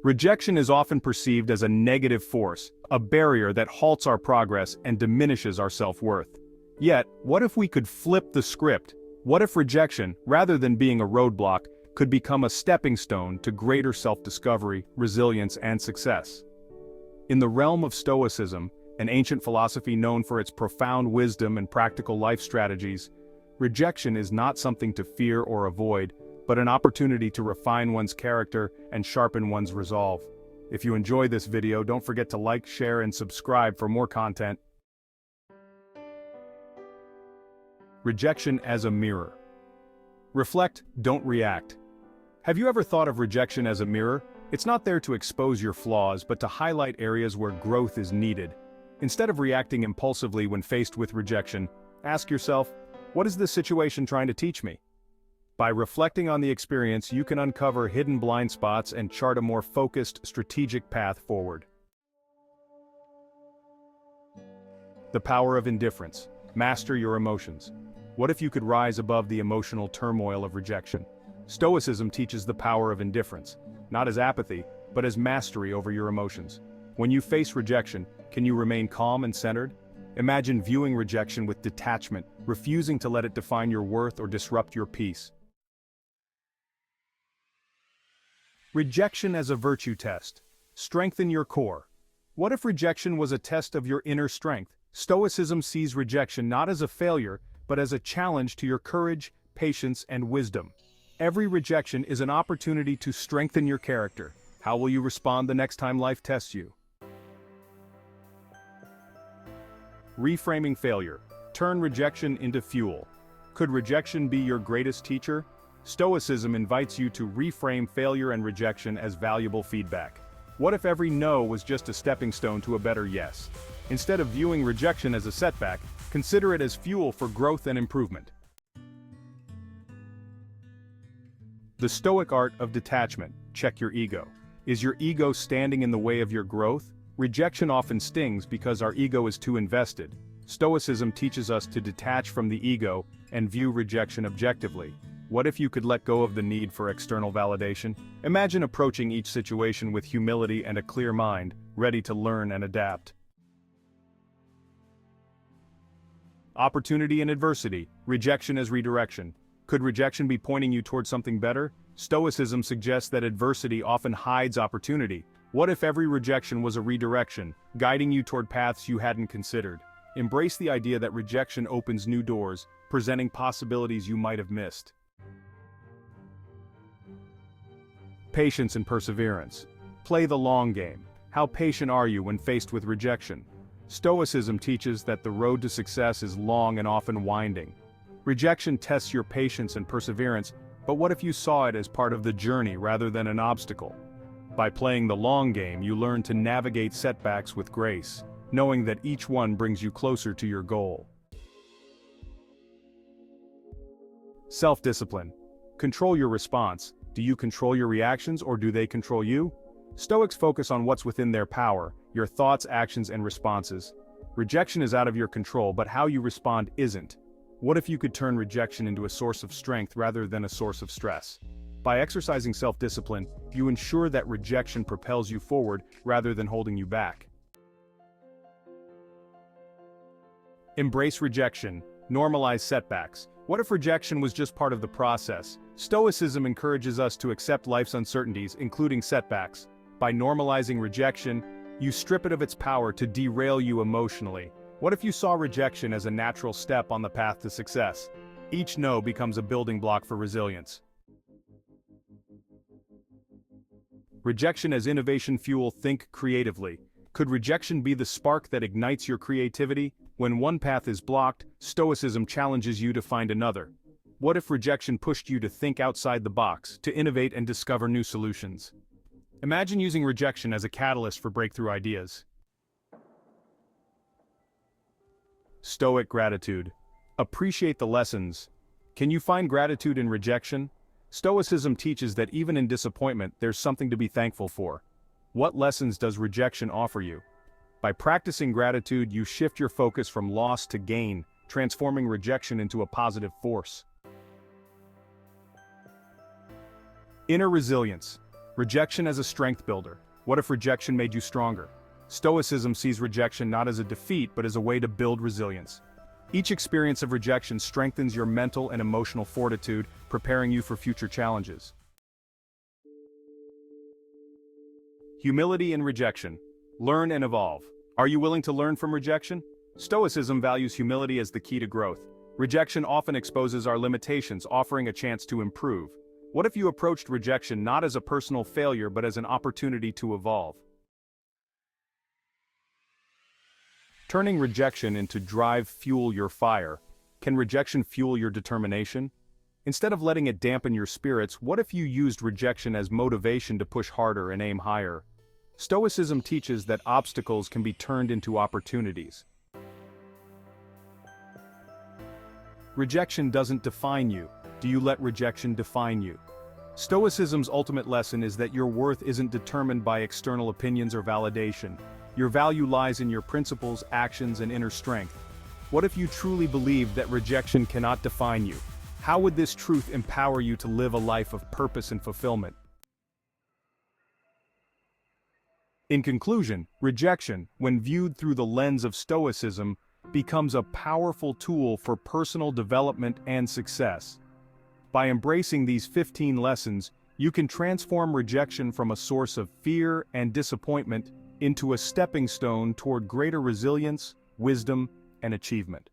Rejection is often perceived as a negative force, a barrier that halts our progress and diminishes our self-worth. Yet, what if we could flip the script? What if rejection, rather than being a roadblock, could become a stepping stone to greater self-discovery, resilience, and success? In the realm of Stoicism, an ancient philosophy known for its profound wisdom and practical life strategies, rejection is not something to fear or avoid, but an opportunity to refine one's character and sharpen one's resolve. If you enjoy this video, don't forget to like, share, and subscribe for more content. Rejection as a mirror. Reflect, don't react. Have you ever thought of rejection as a mirror? It's not there to expose your flaws, but to highlight areas where growth is needed. Instead of reacting impulsively when faced with rejection, ask yourself, what is this situation trying to teach me? By reflecting on the experience, you can uncover hidden blind spots and chart a more focused, strategic path forward. The power of indifference. Master your emotions. What if you could rise above the emotional turmoil of rejection? Stoicism teaches the power of indifference, not as apathy, but as mastery over your emotions. When you face rejection, can you remain calm and centered? Imagine viewing rejection with detachment, refusing to let it define your worth or disrupt your peace. Rejection as a virtue test. Strengthen your core. What if rejection was a test of your inner strength? Stoicism sees rejection not as a failure, but as a challenge to your courage, patience, and wisdom. Every rejection is an opportunity to strengthen your character. How will you respond the next time life tests you? Reframing failure. Turn rejection into fuel. Could rejection be your greatest teacher? Stoicism invites you to reframe failure and rejection as valuable feedback. What if every no was just a stepping stone to a better yes? Instead of viewing rejection as a setback, consider it as fuel for growth and improvement. The Stoic art of detachment. Check your ego. Is your ego standing in the way of your growth? Rejection often stings because our ego is too invested. Stoicism teaches us to detach from the ego and view rejection objectively. What if you could let go of the need for external validation? Imagine approaching each situation with humility and a clear mind, ready to learn and adapt. Opportunity and adversity. Rejection as redirection. Could rejection be pointing you towards something better? Stoicism suggests that adversity often hides opportunity. What if every rejection was a redirection, guiding you toward paths you hadn't considered? Embrace the idea that rejection opens new doors, presenting possibilities you might have missed. Patience and perseverance. Play the long game. How patient are you when faced with rejection? Stoicism teaches that the road to success is long and often winding. Rejection tests your patience and perseverance, but what if you saw it as part of the journey rather than an obstacle? By playing the long game, you learn to navigate setbacks with grace, knowing that each one brings you closer to your goal. Self-discipline. Control your response. Do you control your reactions or do they control you? Stoics focus on what's within their power, your thoughts, actions, and responses. Rejection is out of your control, but how you respond isn't. What if you could turn rejection into a source of strength rather than a source of stress? By exercising self-discipline, you ensure that rejection propels you forward rather than holding you back. Embrace rejection. Normalize setbacks. What if rejection was just part of the process? Stoicism encourages us to accept life's uncertainties, including setbacks. By normalizing rejection, you strip it of its power to derail you emotionally. What if you saw rejection as a natural step on the path to success? Each no becomes a building block for resilience. Rejection as innovation fuel. Think creatively. Could rejection be the spark that ignites your creativity? When one path is blocked, Stoicism challenges you to find another. What if rejection pushed you to think outside the box, to innovate and discover new solutions? Imagine using rejection as a catalyst for breakthrough ideas. Stoic gratitude. Appreciate the lessons. Can you find gratitude in rejection? Stoicism teaches that even in disappointment, there's something to be thankful for. What lessons does rejection offer you? By practicing gratitude, you shift your focus from loss to gain, transforming rejection into a positive force. Inner resilience. Rejection as a strength builder. What if rejection made you stronger? Stoicism sees rejection not as a defeat but as a way to build resilience. Each experience of rejection strengthens your mental and emotional fortitude, preparing you for future challenges. Humility in rejection. Learn and evolve. Are you willing to learn from rejection? Stoicism values humility as the key to growth. Rejection often exposes our limitations, offering a chance to improve. What if you approached rejection not as a personal failure but as an opportunity to evolve? Turning rejection into drive fuel your fire. Can rejection fuel your determination? Instead of letting it dampen your spirits, what if you used rejection as motivation to push harder and aim higher? Stoicism teaches that obstacles can be turned into opportunities. Rejection doesn't define you. Do you let rejection define you? Stoicism's ultimate lesson is that your worth isn't determined by external opinions or validation. Your value lies in your principles, actions, and inner strength. What if you truly believed that rejection cannot define you? How would this truth empower you to live a life of purpose and fulfillment? In conclusion, rejection, when viewed through the lens of Stoicism, becomes a powerful tool for personal development and success. By embracing these 15 lessons, you can transform rejection from a source of fear and disappointment into a stepping stone toward greater resilience, wisdom, and achievement.